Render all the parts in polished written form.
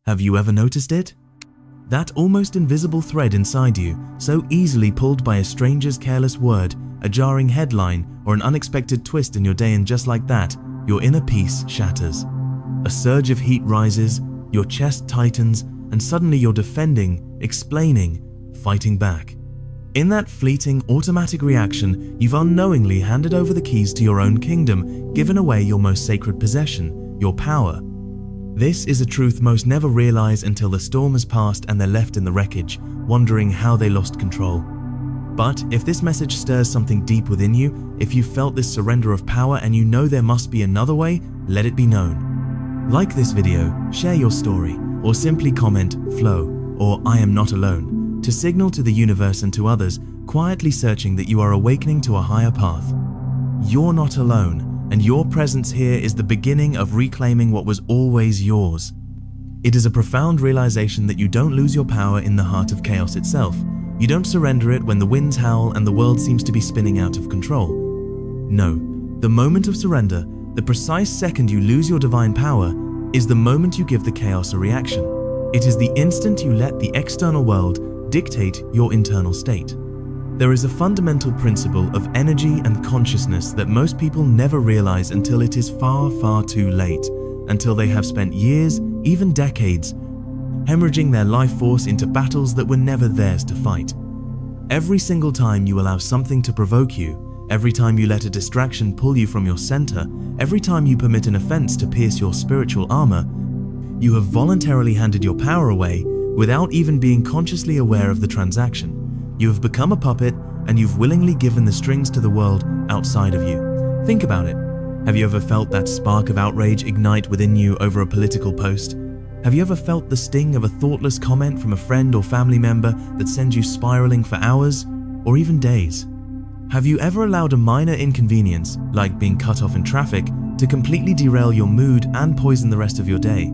Have you ever noticed it? That almost invisible thread inside you, so easily pulled by a stranger's careless word, a jarring headline, or an unexpected twist in your day, and just like that, your inner peace shatters. A surge of heat rises, your chest tightens, and suddenly you're defending, explaining, fighting back. In that fleeting, automatic reaction, you've unknowingly handed over the keys to your own kingdom, given away your most sacred possession, your power. This is a truth most never realize until the storm has passed and they're left in the wreckage, wondering how they lost control. But if this message stirs something deep within you, if you felt this surrender of power and you know there must be another way, let it be known. Like this video, share your story, or simply comment "flow" or "I am not alone" to signal to the universe and to others, quietly searching that you are awakening to a higher path. You're not alone, and your presence here is the beginning of reclaiming what was always yours. It is a profound realization that you don't lose your power in the heart of chaos itself. You don't surrender it when the winds howl and the world seems to be spinning out of control. No, the moment of surrender, the precise second you lose your divine power, is the moment you give the chaos a reaction. It is the instant you let the external world dictate your internal state. There is a fundamental principle of energy and consciousness that most people never realize until it is far, far too late, until they have spent years, even decades, hemorrhaging their life force into battles that were never theirs to fight. Every single time you allow something to provoke you, every time you let a distraction pull you from your center, every time you permit an offense to pierce your spiritual armor, you have voluntarily handed your power away without even being consciously aware of the transaction. You have become a puppet, and you've willingly given the strings to the world outside of you. Think about it. Have you ever felt that spark of outrage ignite within you over a political post? Have you ever felt the sting of a thoughtless comment from a friend or family member that sends you spiraling for hours or even days? Have you ever allowed a minor inconvenience, like being cut off in traffic, to completely derail your mood and poison the rest of your day?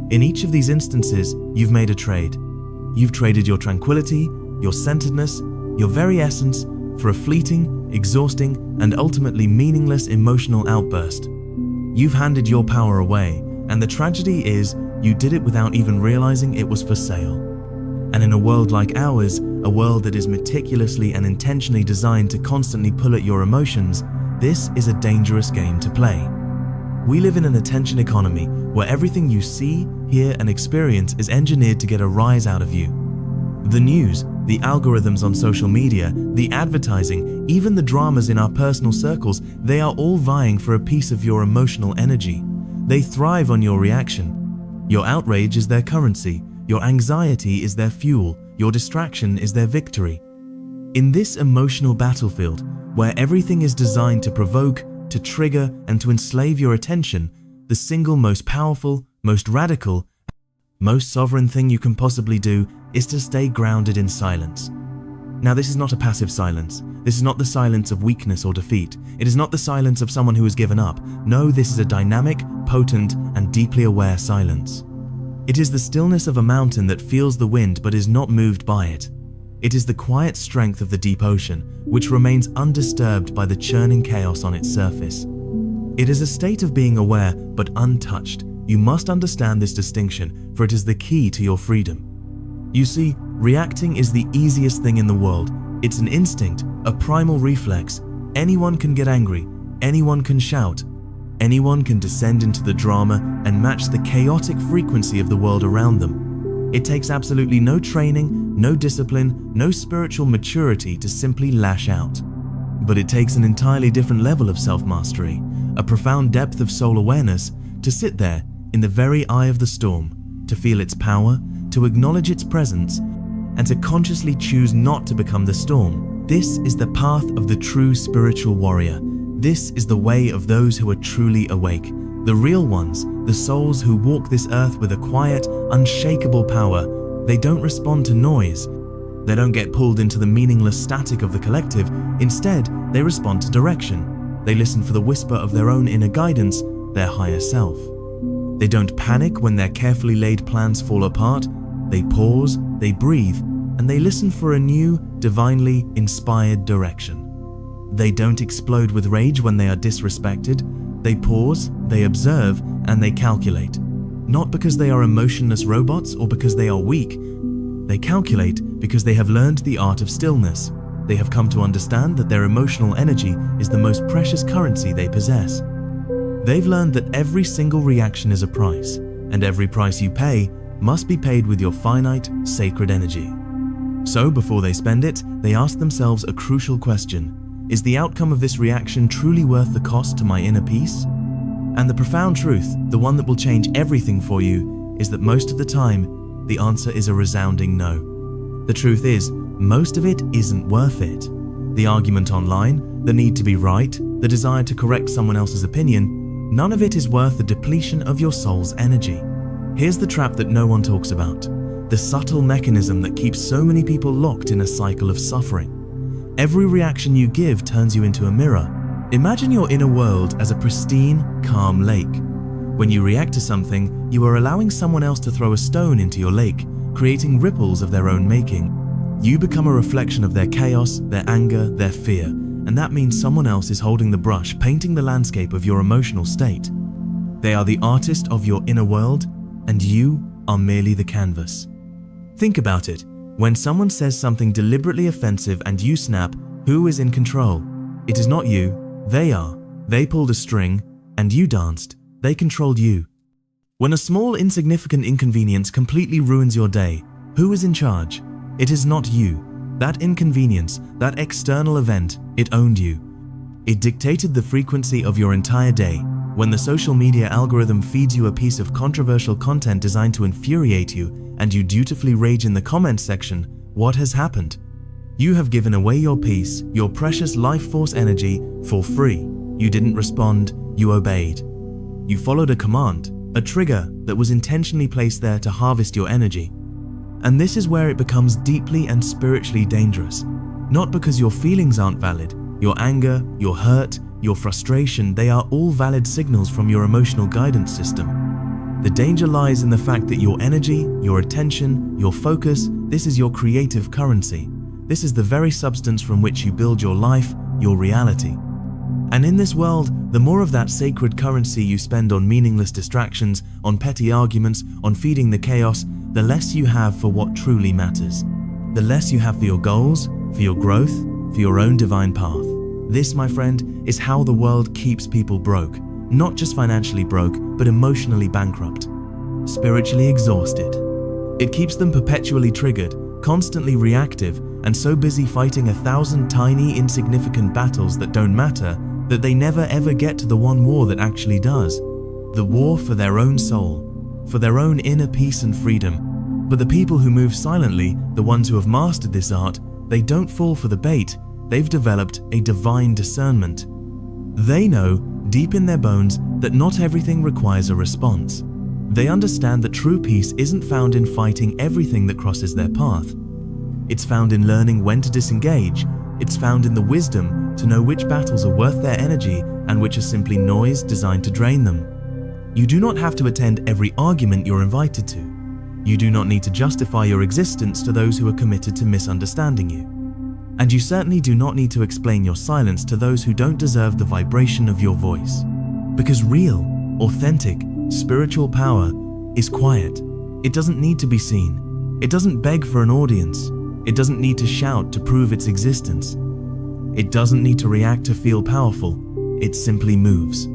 In each of these instances, you've made a trade. You've traded your tranquility, your centeredness, your very essence, for a fleeting, exhausting, and ultimately meaningless emotional outburst. You've handed your power away, and the tragedy is you did it without even realizing it was for sale. And in a world like ours, a world that is meticulously and intentionally designed to constantly pull at your emotions, this is a dangerous game to play. We live in an attention economy where everything you see, hear, and experience is engineered to get a rise out of you. The news, the algorithms on social media, the advertising, even the dramas in our personal circles, they are all vying for a piece of your emotional energy. They thrive on your reaction. Your outrage is their currency, your anxiety is their fuel, your distraction is their victory. In this emotional battlefield, where everything is designed to provoke, to trigger, and to enslave your attention, the single most powerful, most radical, most sovereign thing you can possibly do is to stay grounded in silence. Now, this is not a passive silence. This is not the silence of weakness or defeat. It is not the silence of someone who has given up. No, this is a dynamic, potent, and deeply aware silence. It is the stillness of a mountain that feels the wind but is not moved by it. It is the quiet strength of the deep ocean, which remains undisturbed by the churning chaos on its surface. It is a state of being aware but untouched. You must understand this distinction, for it is the key to your freedom. You see, reacting is the easiest thing in the world. It's an instinct, a primal reflex. Anyone can get angry, anyone can shout, anyone can descend into the drama and match the chaotic frequency of the world around them. It takes absolutely no training, no discipline, no spiritual maturity to simply lash out. But it takes an entirely different level of self-mastery, a profound depth of soul awareness, to sit there in the very eye of the storm, to feel its power, to acknowledge its presence, and to consciously choose not to become the storm. This is the path of the true spiritual warrior. This is the way of those who are truly awake, the real ones, the souls who walk this earth with a quiet, unshakable power. They don't respond to noise. They don't get pulled into the meaningless static of the collective. Instead, they respond to direction. They listen for the whisper of their own inner guidance, their higher self. They don't panic when their carefully laid plans fall apart. They pause, they breathe, and they listen for a new, divinely inspired direction. They don't explode with rage when they are disrespected. They pause, they observe, and they calculate. not because they are emotionless robots or because they are weak. They calculate because they have learned the art of stillness. They have come to understand that their emotional energy is the most precious currency they possess. They've learned that every single reaction is a price, and every price you pay must be paid with your finite, sacred energy. So before they spend it, they ask themselves a crucial question: is the outcome of this reaction truly worth the cost to my inner peace? And the profound truth, the one that will change everything for you, is that most of the time, the answer is a resounding no. The truth is, most of it isn't worth it. The argument online, the need to be right, the desire to correct someone else's opinion, none of it is worth the depletion of your soul's energy. Here's the trap that no one talks about, the subtle mechanism that keeps so many people locked in a cycle of suffering. Every reaction you give turns you into a mirror. Imagine your inner world as a pristine, calm lake. When you react to something, you are allowing someone else to throw a stone into your lake, creating ripples of their own making. You become a reflection of their chaos, their anger, their fear, and that means someone else is holding the brush, painting the landscape of your emotional state. They are the artist of your inner world, and you are merely the canvas. Think about it. When someone says something deliberately offensive and you snap, who is in control? It is not you, they are. They pulled a string, and you danced. They controlled you. When a small, insignificant inconvenience completely ruins your day, who is in charge? It is not you. That inconvenience, that external event, it owned you. It dictated the frequency of your entire day. When the social media algorithm feeds you a piece of controversial content designed to infuriate you, and you dutifully rage in the comments section, what has happened? You have given away your peace, your precious life force energy, for free. You didn't respond, you obeyed. You followed a command, a trigger that was intentionally placed there to harvest your energy. And this is where it becomes deeply and spiritually dangerous. Not because your feelings aren't valid, your anger, your hurt, your frustration, they are all valid signals from your emotional guidance system. The danger lies in the fact that your energy, your attention, your focus, this is your creative currency. This is the very substance from which you build your life, your reality. And in this world, the more of that sacred currency you spend on meaningless distractions, on petty arguments, on feeding the chaos, the less you have for what truly matters. The less you have for your goals, for your growth, for your own divine path. This, my friend, is how the world keeps people broke. Not just financially broke, but emotionally bankrupt. Spiritually exhausted. It keeps them perpetually triggered, constantly reactive, and so busy fighting 1,000 tiny, insignificant battles that don't matter, that they never ever get to the one war that actually does. The war for their own soul, for their own inner peace and freedom. But the people who move silently, the ones who have mastered this art, they don't fall for the bait. They've developed a divine discernment. They know, deep in their bones, that not everything requires a response. They understand that true peace isn't found in fighting everything that crosses their path. It's found in learning when to disengage. It's found in the wisdom to know which battles are worth their energy and which are simply noise designed to drain them. You do not have to attend every argument you're invited to. You do not need to justify your existence to those who are committed to misunderstanding you. And you certainly do not need to explain your silence to those who don't deserve the vibration of your voice. Because real, authentic, spiritual power is quiet. It doesn't need to be seen. It doesn't beg for an audience. It doesn't need to shout to prove its existence. It doesn't need to react to feel powerful. It simply moves.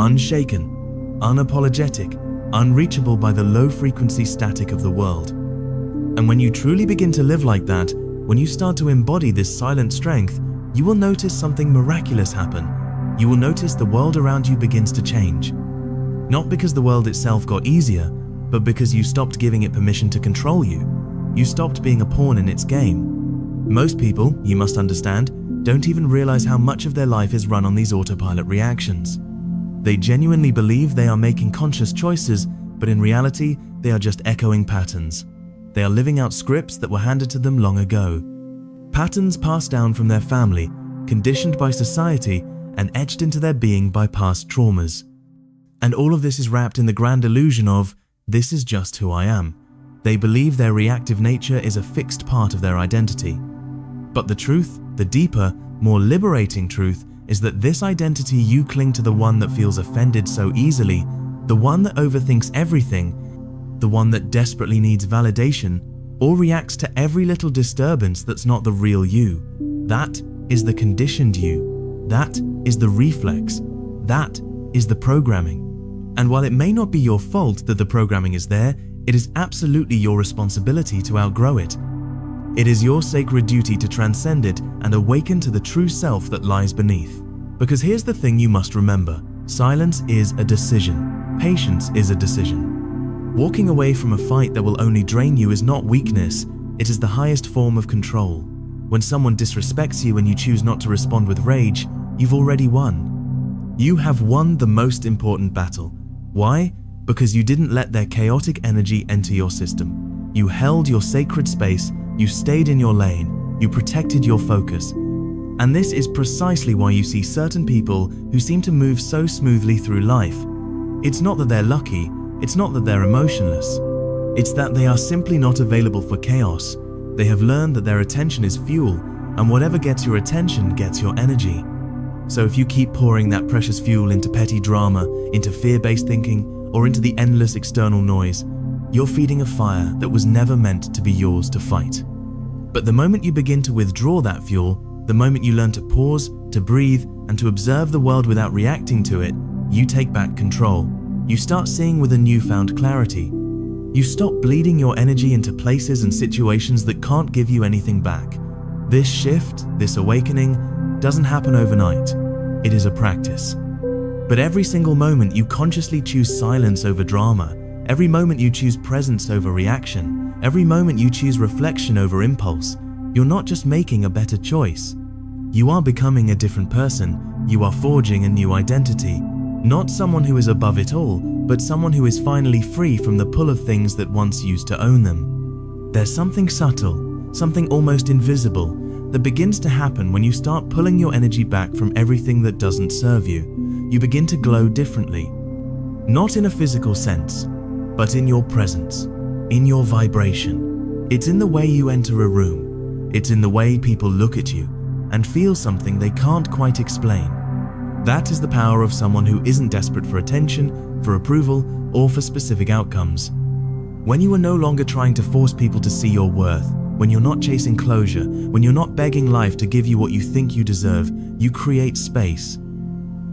Unshaken, unapologetic, unreachable by the low-frequency static of the world. And when you truly begin to live like that, when you start to embody this silent strength, you will notice something miraculous happen. You will notice the world around you begins to change. Not because the world itself got easier, but because you stopped giving it permission to control you. You stopped being a pawn in its game. Most people, you must understand, don't even realize how much of their life is run on these autopilot reactions. They genuinely believe they are making conscious choices, but in reality, they are just echoing patterns. They are living out scripts that were handed to them long ago. Patterns passed down from their family, conditioned by society, and etched into their being by past traumas. And all of this is wrapped in the grand illusion of, this is just who I am. They believe their reactive nature is a fixed part of their identity. But the truth, the deeper, more liberating truth, is that this identity you cling to the one that feels offended so easily, The one that overthinks everything, the one that desperately needs validation, or reacts to every little disturbance that's not the real you. That is the conditioned you. That is the reflex. That is the programming. And while it may not be your fault that the programming is there, it is absolutely your responsibility to outgrow it. It is your sacred duty to transcend it and awaken to the true self that lies beneath. Because here's the thing you must remember: silence is a decision. Patience is a decision. Walking away from a fight that will only drain you is not weakness, it is the highest form of control. When someone disrespects you and you choose not to respond with rage, you've already won. You have won the most important battle. Why? Because you didn't let their chaotic energy enter your system. You held your sacred space, you stayed in your lane, you protected your focus. And this is precisely why you see certain people who seem to move so smoothly through life. It's not that they're lucky, it's not that they're emotionless. It's that they are simply not available for chaos. They have learned that their attention is fuel, and whatever gets your attention gets your energy. So if you keep pouring that precious fuel into petty drama, into fear-based thinking, or into the endless external noise, you're feeding a fire that was never meant to be yours to fight. But the moment you begin to withdraw that fuel, the moment you learn to pause, to breathe, and to observe the world without reacting to it, you take back control. You start seeing with a newfound clarity. You stop bleeding your energy into places and situations that can't give you anything back. This shift, this awakening, doesn't happen overnight. It is a practice. But every single moment you consciously choose silence over drama, every moment you choose presence over reaction, every moment you choose reflection over impulse, you're not just making a better choice. You are becoming a different person. You are forging a new identity. Not someone who is above it all, but someone who is finally free from the pull of things that once used to own them. There's something subtle, something almost invisible, that begins to happen when you start pulling your energy back from everything that doesn't serve you. You begin to glow differently. Not in a physical sense, but in your presence, in your vibration. It's in the way you enter a room. It's in the way people look at you and feel something they can't quite explain. That is the power of someone who isn't desperate for attention, for approval, or for specific outcomes. When you are no longer trying to force people to see your worth, when you're not chasing closure, when you're not begging life to give you what you think you deserve, you create space.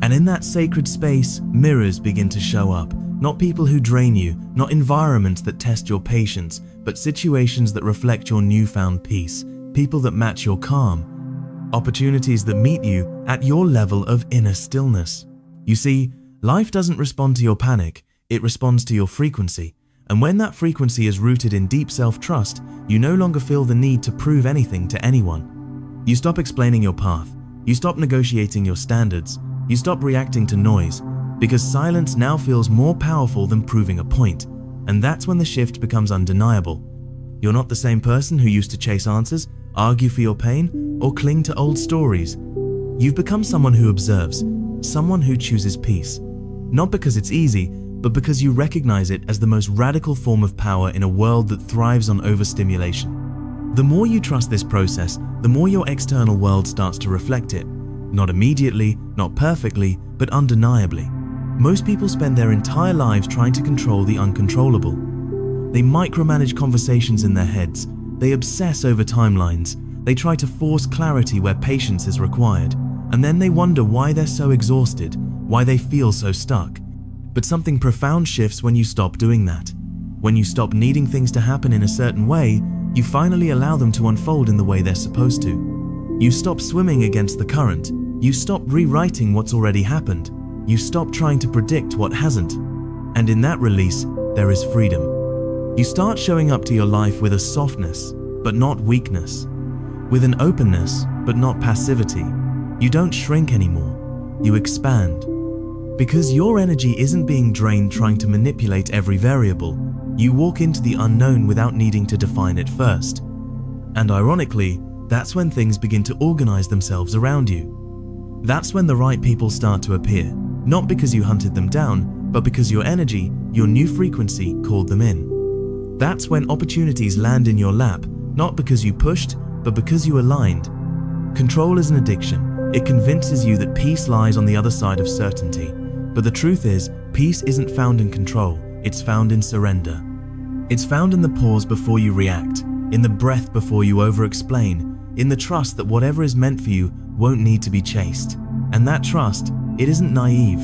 And in that sacred space, mirrors begin to show up. Not people who drain you, not environments that test your patience, but situations that reflect your newfound peace, people that match your calm, opportunities that meet you at your level of inner stillness. You see, life doesn't respond to your panic, it responds to your frequency. And when that frequency is rooted in deep self-trust, you no longer feel the need to prove anything to anyone. You stop explaining your path, you stop negotiating your standards, you stop reacting to noise, because silence now feels more powerful than proving a point. And that's when the shift becomes undeniable. You're not the same person who used to chase answers, argue for your pain, or cling to old stories. You've become someone who observes, someone who chooses peace. Not because it's easy, but because you recognize it as the most radical form of power in a world that thrives on overstimulation. The more you trust this process, the more your external world starts to reflect it. Not immediately, not perfectly, but undeniably. Most people spend their entire lives trying to control the uncontrollable. They micromanage conversations in their heads. They obsess over timelines. They try to force clarity where patience is required. And then they wonder why they're so exhausted, why they feel so stuck. But something profound shifts when you stop doing that. When you stop needing things to happen in a certain way, you finally allow them to unfold in the way they're supposed to. You stop swimming against the current. You stop rewriting what's already happened. You stop trying to predict what hasn't. And in that release, there is freedom. You start showing up to your life with a softness, but not weakness. With an openness, but not passivity. You don't shrink anymore. You expand. Because your energy isn't being drained trying to manipulate every variable, you walk into the unknown without needing to define it first. And ironically, that's when things begin to organize themselves around you. That's when the right people start to appear, not because you hunted them down, but because your energy, your new frequency, called them in. That's when opportunities land in your lap, not because you pushed, but because you aligned. Control is an addiction. It convinces you that peace lies on the other side of certainty. But the truth is, Peace isn't found in control, it's found in surrender. It's found in the pause before you react, in the breath before you over-explain, in the trust that whatever is meant for you won't need to be chased. And that trust, it isn't naive.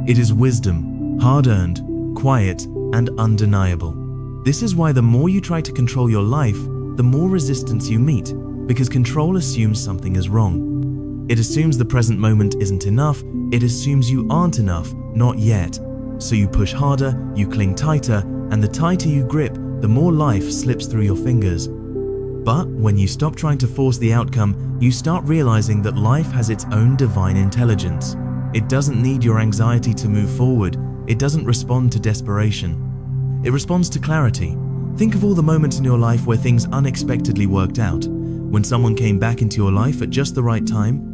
It is wisdom, hard-earned, quiet, and undeniable. This is why the more you try to control your life, the more resistance you meet, because control assumes something is wrong. It assumes the present moment isn't enough, it assumes you aren't enough, not yet. So you push harder, you cling tighter, and the tighter you grip, the more life slips through your fingers. But when you stop trying to force the outcome, you start realizing that life has its own divine intelligence. It doesn't need your anxiety to move forward. It doesn't respond to desperation. It responds to clarity. Think of all the moments in your life where things unexpectedly worked out. When someone came back into your life at just the right time.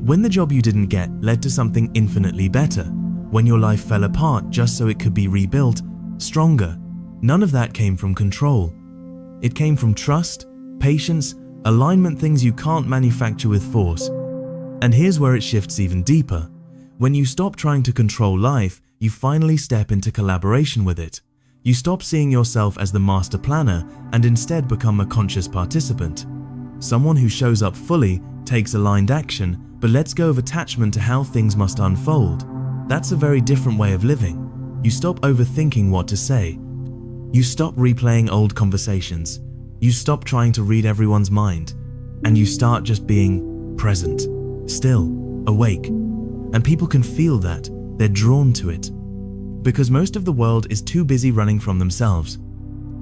When the job you didn't get led to something infinitely better. When your life fell apart just so it could be rebuilt, stronger. None of that came from control. It came from trust, patience, alignment, things you can't manufacture with force. And here's where it shifts even deeper. When you stop trying to control life, you finally step into collaboration with it. You stop seeing yourself as the master planner and instead become a conscious participant. Someone who shows up fully, takes aligned action, but lets go of attachment to how things must unfold. That's a very different way of living. You stop overthinking what to say. You stop replaying old conversations. You stop trying to read everyone's mind. And you start just being present, still, awake. And people can feel that. They're drawn to it. Because most of the world is too busy running from themselves.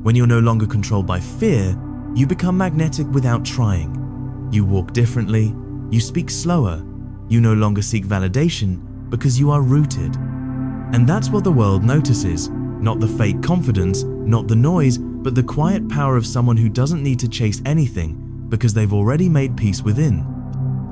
When you're no longer controlled by fear, you become magnetic without trying. You walk differently. You speak slower. You no longer seek validation because you are rooted. And that's what the world notices. Not the fake confidence, not the noise, but the quiet power of someone who doesn't need to chase anything because they've already made peace within.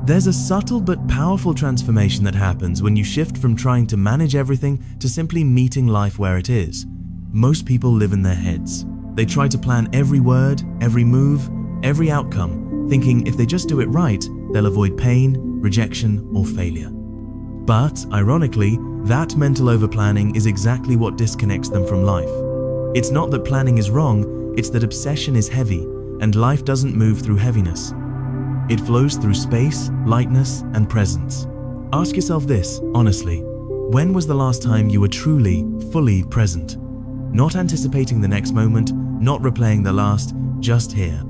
There's a subtle but powerful transformation that happens when you shift from trying to manage everything to simply meeting life where it is. Most people live in their heads. They try to plan every word, every move, every outcome, thinking if they just do it right, they'll avoid pain, rejection, or failure. But, ironically, that mental overplanning is exactly what disconnects them from life. It's not that planning is wrong, it's that obsession is heavy, and life doesn't move through heaviness. It flows through space, lightness, and presence. Ask yourself this, honestly. When was the last time you were truly, fully present? Not anticipating the next moment, not replaying the last, just here.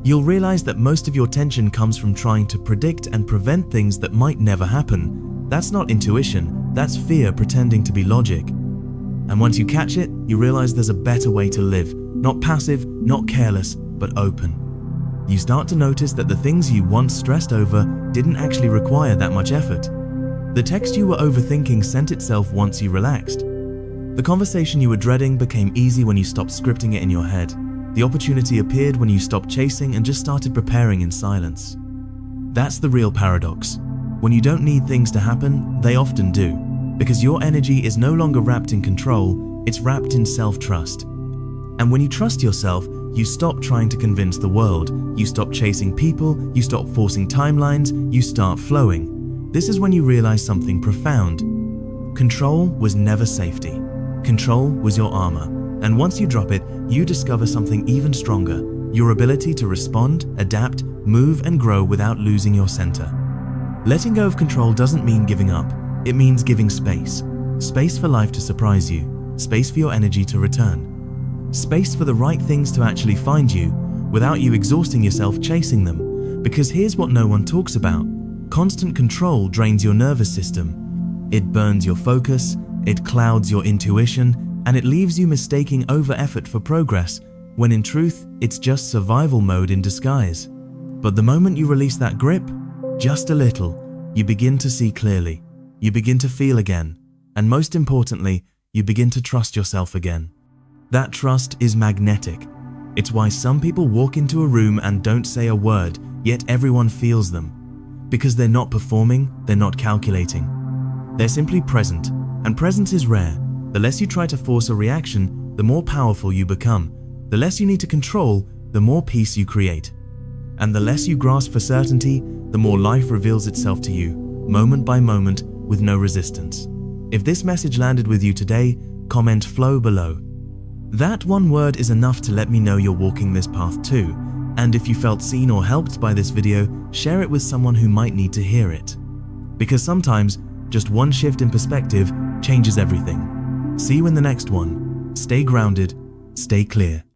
You'll realize that most of your tension comes from trying to predict and prevent things that might never happen. That's not intuition, that's fear pretending to be logic. And once you catch it, you realize there's a better way to live. Not passive, not careless, but open. You start to notice that the things you once stressed over didn't actually require that much effort. The text you were overthinking sent itself once you relaxed. The conversation you were dreading became easy when you stopped scripting it in your head. The opportunity appeared when you stopped chasing and just started preparing in silence. That's the real paradox. When you don't need things to happen, they often do. Because your energy is no longer wrapped in control, it's wrapped in self-trust. And when you trust yourself, you stop trying to convince the world. You stop chasing people, you stop forcing timelines, you start flowing. This is when you realize something profound. Control was never safety. Control was your armor. And once you drop it, you discover something even stronger. Your ability to respond, adapt, move, and grow without losing your center. Letting go of control doesn't mean giving up. It means giving space. Space for life to surprise you. Space for your energy to return. Space for the right things to actually find you without you exhausting yourself chasing them. Because here's what no one talks about. Constant control drains your nervous system. It burns your focus, it clouds your intuition, and it leaves you mistaking over-effort for progress, when in truth, it's just survival mode in disguise. But the moment you release that grip, just a little, you begin to see clearly. You begin to feel again. And most importantly, you begin to trust yourself again. That trust is magnetic. It's why some people walk into a room and don't say a word, yet everyone feels them. Because they're not performing, they're not calculating. They're simply present, and presence is rare. The less you try to force a reaction, the more powerful you become. The less you need to control, the more peace you create. And the less you grasp for certainty, the more life reveals itself to you, moment by moment, with no resistance. If this message landed with you today, comment flow below. That one word is enough to let me know you're walking this path too, and if you felt seen or helped by this video, share it with someone who might need to hear it. Because sometimes, just one shift in perspective changes everything. See you in the next one. Stay grounded, stay clear.